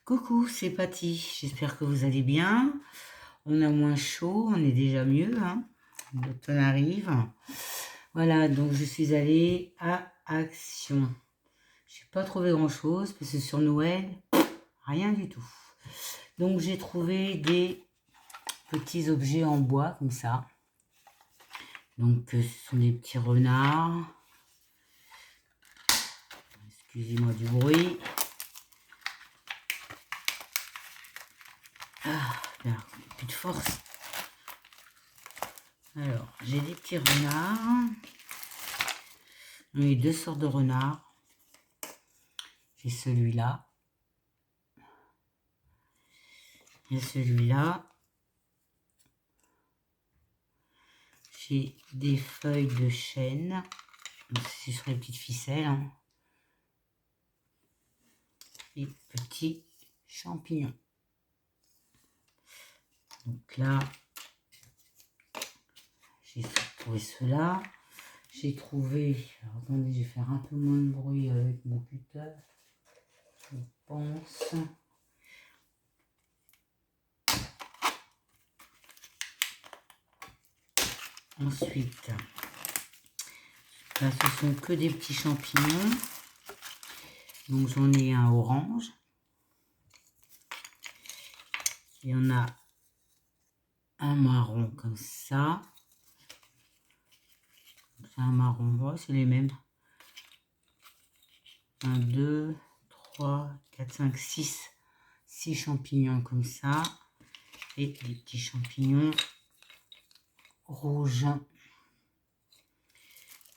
Coucou, c'est Patty. J'espère que vous allez bien. On a moins chaud, on est déjà mieux, hein. L'automne arrive. Voilà, donc je suis allée à Action. Je n'ai pas trouvé grand-chose parce que sur Noël, rien du tout. Donc j'ai trouvé des petits objets en bois comme ça. Donc ce sont des petits renards. Excusez-moi du bruit. Ah, là, plus de force. Alors, j'ai des petits renards. On a deux sortes de renards. J'ai celui-là. Et celui-là. J'ai des feuilles de chêne. C'est sur les petites ficelles. Hein. Et petits champignons. Donc là, j'ai trouvé cela. J'ai trouvé... Alors, attendez, je vais faire un peu moins de bruit avec mon cutter. Je pense... Ensuite, là, ce sont que des petits champignons. Donc, j'en ai un orange. Il y en a un marron comme ça. C'est un marron, ouais, c'est les mêmes. 1, 2, 3, 4, 5, 6. 6 champignons comme ça. Et des petits champignons rouges.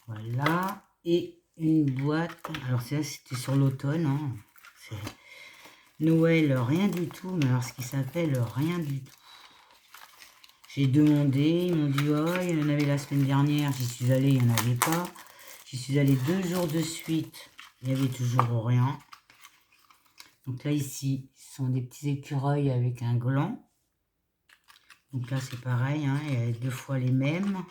Voilà. Et une boîte. Alors ça, c'était sur l'automne. Hein. C'est Noël, rien du tout. Mais alors ce qui s'appelle rien du tout. J'ai demandé. Ils m'ont dit, oh, il y en avait la semaine dernière. J'y suis allée, il n'y en avait pas. J'y suis allée 2 jours de suite. Il n'y avait toujours rien. Donc là, ici, ce sont des petits écureuils avec un gland. Donc là, c'est pareil, hein, il y a 2 fois les mêmes.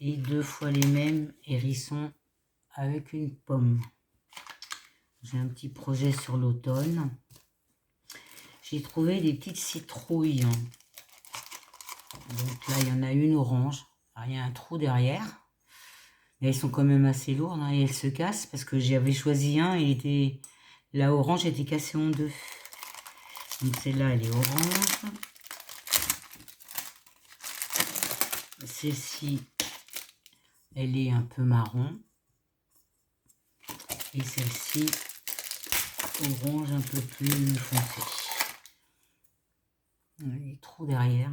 Et 2 fois les mêmes hérissons avec une pomme. J'ai un petit projet sur l'automne. J'ai trouvé des petites citrouilles. Donc là, il y en a une orange. Alors, il y a un trou derrière. Mais elles sont quand même assez lourdes, hein, et elles se cassent parce que j'avais choisi un et la orange était cassée en 2. Donc celle-là, elle est orange. Celle-ci, elle est un peu marron. Et celle-ci, orange un peu plus foncé. Les trous derrière.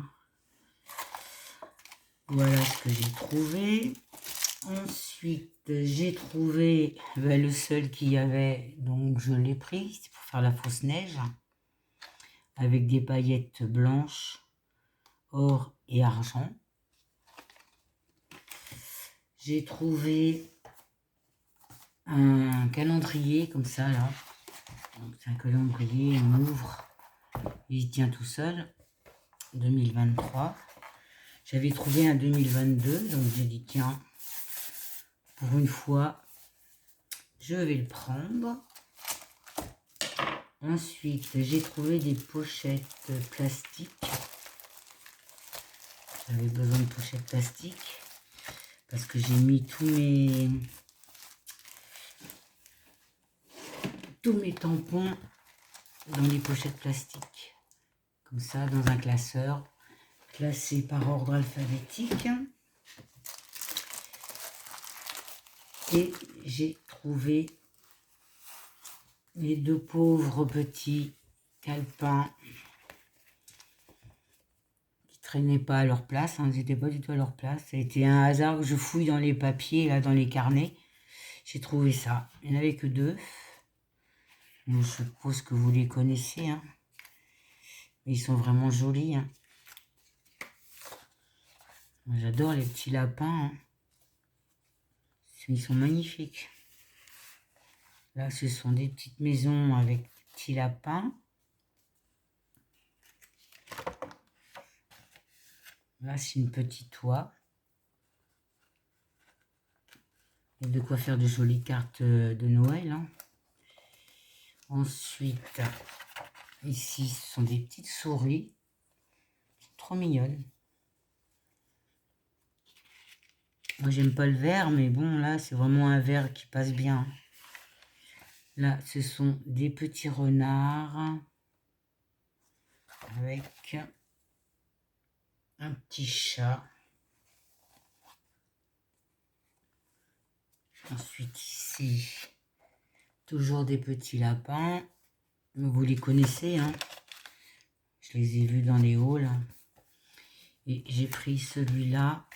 Voilà ce que j'ai trouvé. Ensuite, j'ai trouvé le seul qu'il y avait, donc je l'ai pris. C'est pour faire la fausse neige. Avec des paillettes blanches, or et argent. J'ai trouvé un calendrier comme ça là. C'est un calendrier, on ouvre, il tient tout seul. 2023. J'avais trouvé un 2022, donc j'ai dit tiens, pour une fois, je vais le prendre. Ensuite, j'ai trouvé des pochettes plastiques. J'avais besoin de pochettes plastiques parce que j'ai mis tous mes tampons dans les pochettes plastiques. Comme ça, dans un classeur, classé par ordre alphabétique. Et j'ai trouvé les 2 pauvres petits calepins qui traînaient pas à leur place. Hein, ils n'étaient pas du tout à leur place. Ça a été un hasard que je fouille dans les papiers, là, dans les carnets. J'ai trouvé ça. Il n'y en avait que 2. Je suppose que vous les connaissez. Hein. Mais ils sont vraiment jolis. Hein. J'adore les petits lapins. Hein. Ils sont magnifiques. Là, ce sont des petites maisons avec des petits lapins. Là, c'est une petite oie. Il y a de quoi faire de jolies cartes de Noël. Hein. Ensuite, Ici, ce sont des petites souris. Trop mignonnes. Moi, j'aime pas le vert, mais bon, là, c'est vraiment un vert qui passe bien. Là, ce sont des petits renards avec un petit chat. Ensuite, ici, toujours des petits lapins. Vous les connaissez, hein? Je les ai vus dans les halls. Et j'ai pris celui-là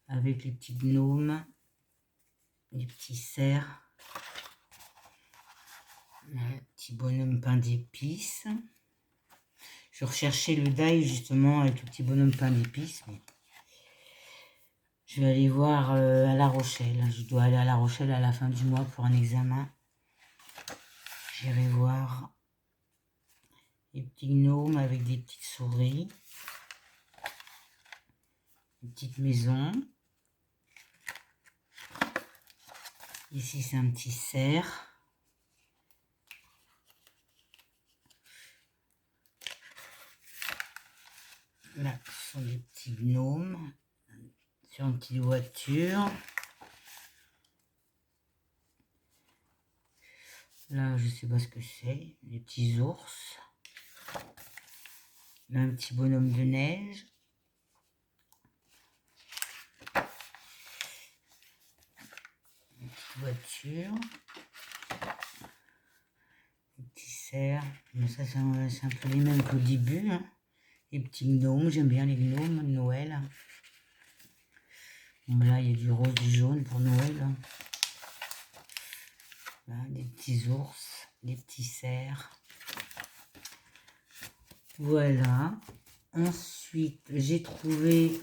avec les petits gnomes, les petits cerfs, un petit bonhomme pain d'épices. Je recherchais le die justement avec le petit bonhomme pain d'épices. Mais je vais aller voir à La Rochelle. Je dois aller à La Rochelle à la fin du mois pour un examen. J'irai voir les petits gnomes avec des petites souris. Une petite maison. Ici, c'est un petit cerf. Là, ce sont des petits gnomes sur une petite voiture. Là, je sais pas ce que c'est. Des petits ours. Là, un petit bonhomme de neige. Une petite voiture. Des petits cerfs. Mais ça, c'est un peu les mêmes qu'au début. Hein. Les petits gnomes. J'aime bien les gnomes de Noël. Bon, là, il y a du rose, du jaune pour Noël. Hein. Là, des petits ours. Des petits cerfs. Voilà. Ensuite, j'ai trouvé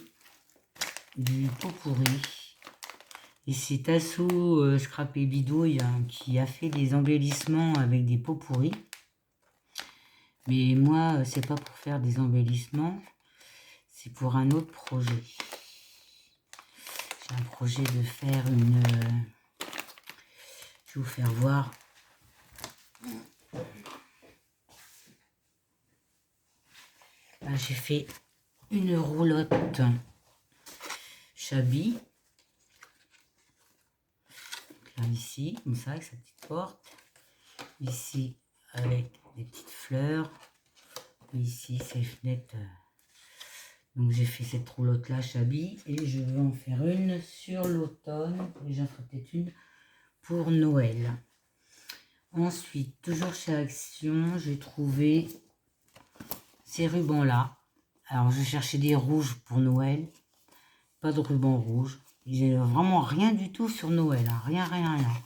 du pot pourri. Et c'est Tasso Scrap et Bidouille hein, qui a fait des embellissements avec des pots pourris. Mais moi, c'est pas pour faire des embellissements. C'est pour un autre projet. J'ai un projet de faire une... je vais vous faire voir. Là, j'ai fait une roulotte Chabi. Là, ici, comme ça, avec sa petite porte. Ici, avec des petites fleurs. Ici, ces fenêtres. Donc, j'ai fait cette roulotte-là Chabi. Et je vais en faire une sur l'automne. Et j'en ferai peut-être une pour Noël. Ensuite, toujours chez Action, j'ai trouvé ces rubans-là. Alors, je cherchais des rouges pour Noël. Pas de ruban rouge. J'ai vraiment rien du tout sur Noël. Hein. Rien, rien, rien.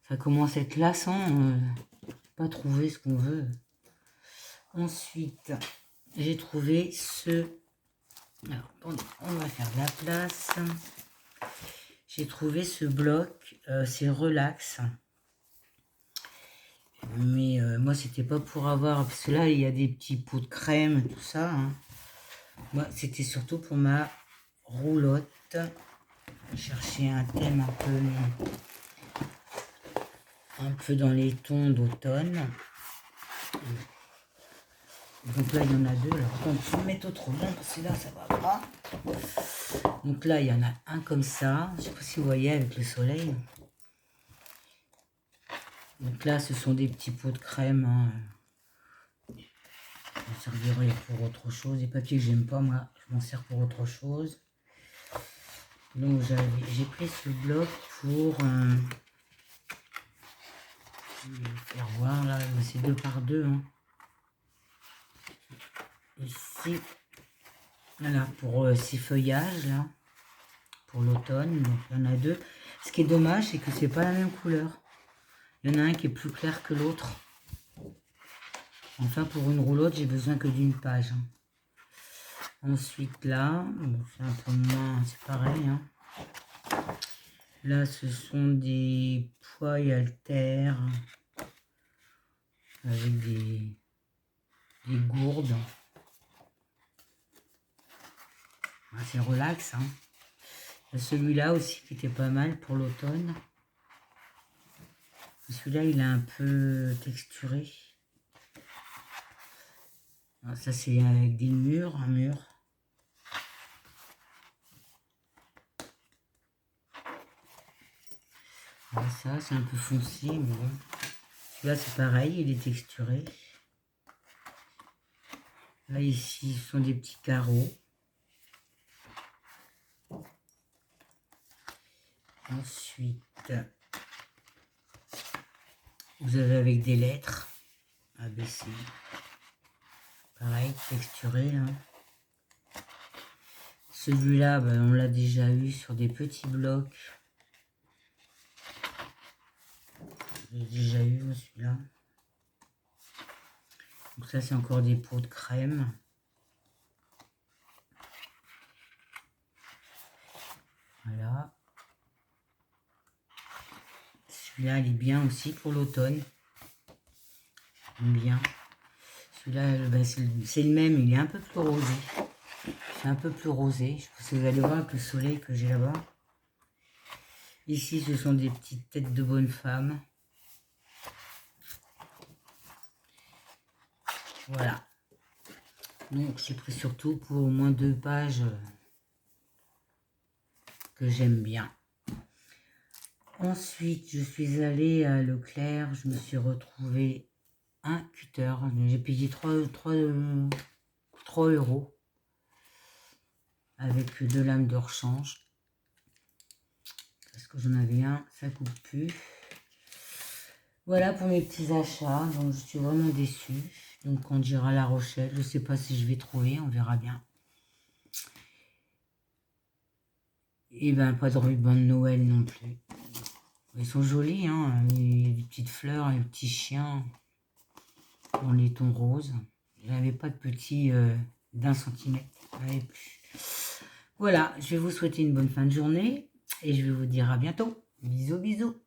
Ça commence à être lassant. Pas trouver ce qu'on veut. Ensuite, j'ai trouvé ce... Alors, attendez, on va faire de la place. J'ai trouvé ce bloc. C'est relax. Mais moi, c'était pas pour avoir... Parce que là, il y a des petits pots de crème, tout ça. Hein. Moi, c'était surtout pour ma roulotte. Chercher un thème un peu dans les tons d'automne. Donc là, il y en a deux. Alors, on va mettre autrement parce que là, ça va pas. Donc là, il y en a un comme ça. Je sais pas si vous voyez avec le soleil. Donc là, ce sont des petits pots de crème. Hein. Je m'en servirai pour autre chose. Des papiers que j'aime pas, moi, je m'en sers pour autre chose. Donc j'ai pris ce bloc pour je vais vous faire voir là, c'est 2 par 2. Hein. Ici, voilà, pour ces feuillages là, pour l'automne. Donc il y en a deux. Ce qui est dommage, c'est que c'est pas la même couleur. Il y en a un qui est plus clair que l'autre. Enfin, pour une roulotte, j'ai besoin que d'une page. Hein. Ensuite là, c'est un peu moins, c'est pareil. Hein. Là, ce sont des poids et haltères avec des gourdes. Ah, c'est relax. Hein. Celui-là aussi qui était pas mal pour l'automne. Celui-là, il est un peu texturé. Alors, ça, c'est avec des murs, un mur. Alors, ça, c'est un peu foncé, mais bon. Celui-là, c'est pareil, il est texturé. Là, ici, ce sont des petits carreaux. Ensuite, vous avez avec des lettres ABC. Pareil, texturé. Là. Celui-là, ben, on l'a déjà eu sur des petits blocs. J'ai déjà eu celui-là. Donc ça, c'est encore des pots de crème. Voilà. Celui-là, il est bien aussi pour l'automne. Bien. Celui-là, ben, c'est le même, il est un peu plus rosé. C'est un peu plus rosé. Je pense que vous allez voir avec le soleil que j'ai là-bas. Ici, ce sont des petites têtes de bonnes femmes. Voilà. Donc, j'ai pris surtout pour au moins 2 pages que j'aime bien. Ensuite, je suis allée à Leclerc. Je me suis retrouvé un cutter. J'ai payé 3 € avec 2 lames de rechange. Parce que j'en avais un, ça coupe plus. Voilà pour mes petits achats. Donc, je suis vraiment déçue. Donc, on ira à La Rochelle. Je ne sais pas si je vais trouver. On verra bien. Et ben, pas de ruban de Noël non plus. Ils sont jolis, hein. Il y a des petites fleurs, des petits chiens dans les tons roses. Je n'avais pas de petits d'1 centimètre. Plus. Voilà, je vais vous souhaiter une bonne fin de journée et je vais vous dire à bientôt. Bisous, bisous.